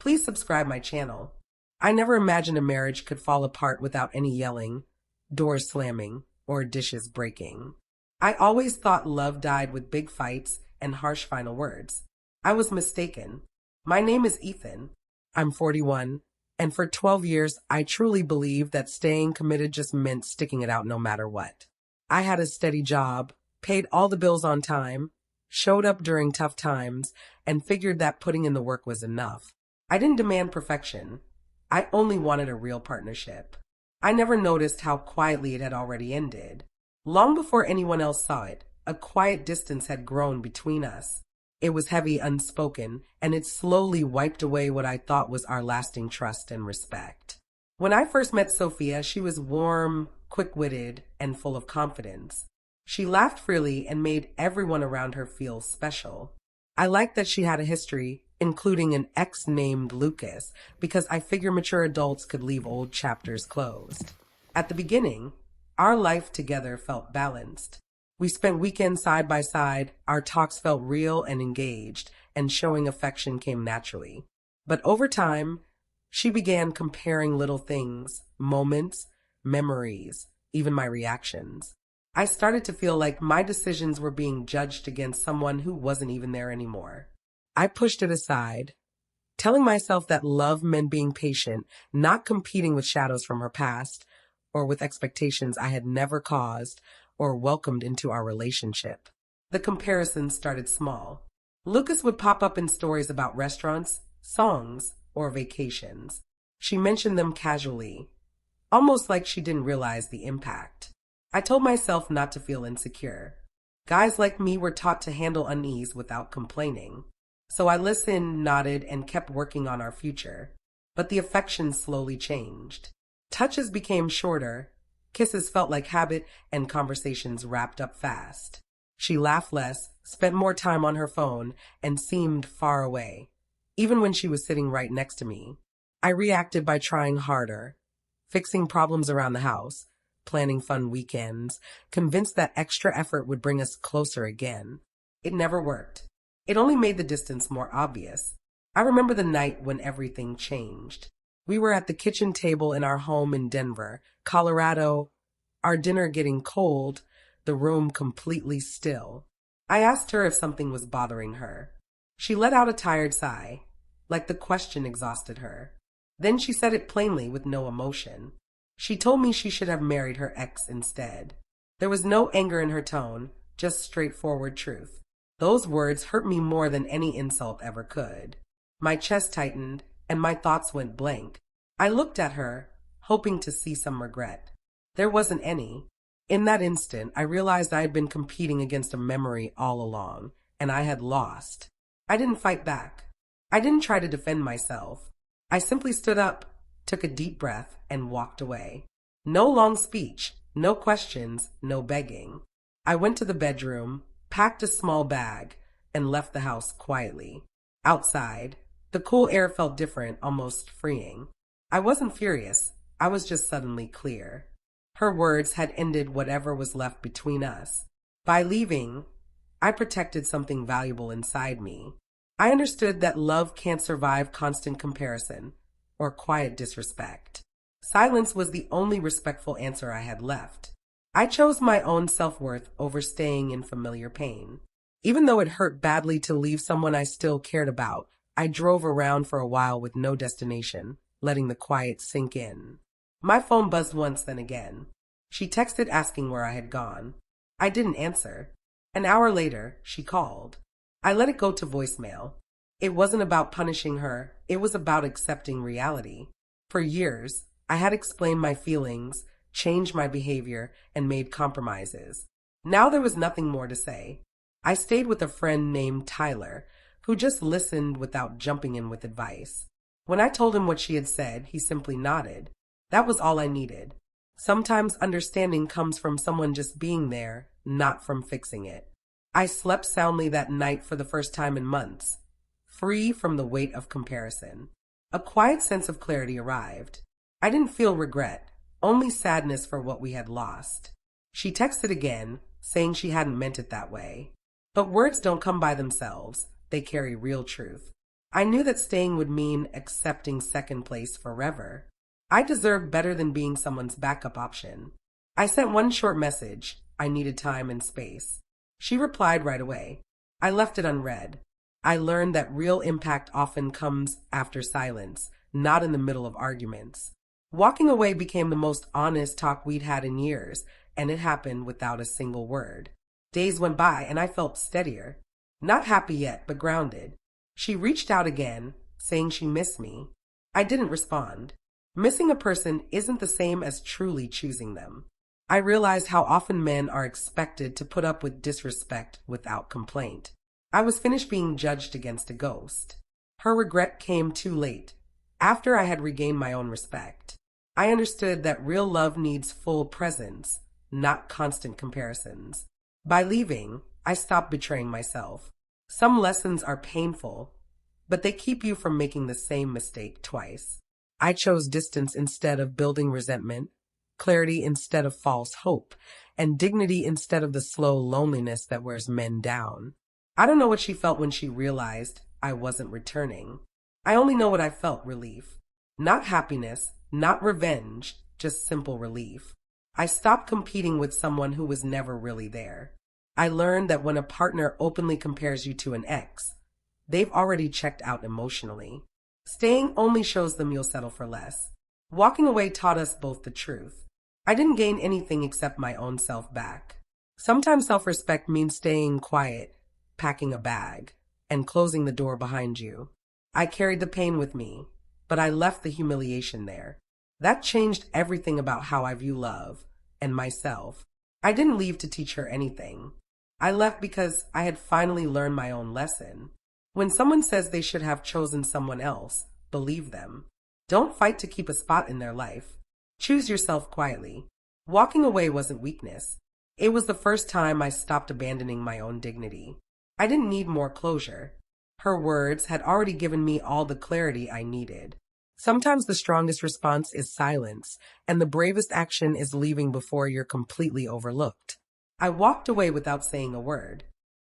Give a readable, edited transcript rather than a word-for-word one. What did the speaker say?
Please subscribe my channel. I never imagined a marriage could fall apart without any yelling, doors slamming, or dishes breaking. I always thought love died with big fights and harsh final words. I was mistaken. My name is Ethan. I'm 41, and for 12 years, I truly believed that staying committed just meant sticking it out no matter what. I had a steady job, paid all the bills on time, showed up during tough times, and figured that putting in the work was enough. I didn't demand perfection. I only wanted a real partnership. I never noticed how quietly it had already ended. Long before anyone else saw it, a quiet distance had grown between us. It was heavy, unspoken, and it slowly wiped away what I thought was our lasting trust and respect. When I first met Sophia, she was warm, quick-witted, and full of confidence. She laughed freely and made everyone around her feel special. I liked that she had a history, including an ex named Lucas, because I figure mature adults could leave old chapters closed. At the beginning, our life together felt balanced. We spent weekends side by side, our talks felt real and engaged, and showing affection came naturally. But over time, she began comparing little things, moments, memories, even my reactions. I started to feel like my decisions were being judged against someone who wasn't even there anymore. I pushed it aside, telling myself that love meant being patient, not competing with shadows from her past, or with expectations I had never caused or welcomed into our relationship. The comparisons started small. Lucas would pop up in stories about restaurants, songs, or vacations. She mentioned them casually, almost like she didn't realize the impact. I told myself not to feel insecure. Guys like me were taught to handle unease without complaining. So I listened, nodded, and kept working on our future. But the affection slowly changed. Touches became shorter, kisses felt like habit, and conversations wrapped up fast. She laughed less, spent more time on her phone, and seemed far away, even when she was sitting right next to me. I reacted by trying harder, fixing problems around the house, planning fun weekends, convinced that extra effort would bring us closer again. It never worked. It only made the distance more obvious. I remember the night when everything changed. We were at the kitchen table in our home in Denver, Colorado, our dinner getting cold, the room completely still. I asked her if something was bothering her. She let out a tired sigh, like the question exhausted her. Then she said it plainly with no emotion. She told me she should have married her ex instead. There was no anger in her tone, just straightforward truth. Those words hurt me more than any insult ever could. My chest tightened, and my thoughts went blank. I looked at her, hoping to see some regret. There wasn't any. In that instant, I realized I had been competing against a memory all along, and I had lost. I didn't fight back. I didn't try to defend myself. I simply stood up, took a deep breath, and walked away. No long speech, no questions, no begging. I went to the bedroom, packed a small bag, and left the house quietly. Outside, the cool air felt different, almost freeing. I wasn't furious. I was just suddenly clear. Her words had ended whatever was left between us. By leaving, I protected something valuable inside me. I understood that love can't survive constant comparison or quiet disrespect. Silence was the only respectful answer I had left. I chose my own self-worth over staying in familiar pain. Even though it hurt badly to leave someone I still cared about, I drove around for a while with no destination, letting the quiet sink in. My phone buzzed once, then again. She texted asking where I had gone. I didn't answer. An hour later, she called. I let it go to voicemail. It wasn't about punishing her. It was about accepting reality. For years, I had explained my feelings, changed my behavior, and made compromises. Now there was nothing more to say. I stayed with a friend named Tyler, who just listened without jumping in with advice. When I told him what she had said, he simply nodded. That was all I needed. Sometimes understanding comes from someone just being there, not from fixing it. I slept soundly that night for the first time in months, free from the weight of comparison. A quiet sense of clarity arrived. I didn't feel regret, only sadness for what we had lost. She texted again, saying she hadn't meant it that way. But words don't come by themselves. They carry real truth. I knew that staying would mean accepting second place forever. I deserved better than being someone's backup option. I sent one short message. I needed time and space. She replied right away. I left it unread. I learned that real impact often comes after silence, not in the middle of arguments. Walking away became the most honest talk we'd had in years, and it happened without a single word. Days went by and I felt steadier. Not happy yet, but grounded. She reached out again, saying she missed me. I didn't respond. Missing a person isn't the same as truly choosing them. I realized how often men are expected to put up with disrespect without complaint. I was finished being judged against a ghost. Her regret came too late, after I had regained my own respect. I understood that real love needs full presence, not constant comparisons. By leaving, I stopped betraying myself. Some lessons are painful, but they keep you from making the same mistake twice. I chose distance instead of building resentment, clarity instead of false hope, and dignity instead of the slow loneliness that wears men down. I don't know what she felt when she realized I wasn't returning. I only know what I felt: relief. Not happiness, not revenge, just simple relief. I stopped competing with someone who was never really there. I learned that when a partner openly compares you to an ex, they've already checked out emotionally. Staying only shows them you'll settle for less. Walking away taught us both the truth. I didn't gain anything except my own self back. Sometimes self-respect means staying quiet, packing a bag, and closing the door behind you. I carried the pain with me, but I left the humiliation there. That changed everything about how I view love and myself. I didn't leave to teach her anything. I left because I had finally learned my own lesson. When someone says they should have chosen someone else, believe them. Don't fight to keep a spot in their life. Choose yourself quietly. Walking away wasn't weakness. It was the first time I stopped abandoning my own dignity. I didn't need more closure. Her words had already given me all the clarity I needed. Sometimes the strongest response is silence, and the bravest action is leaving before you're completely overlooked. I walked away without saying a word.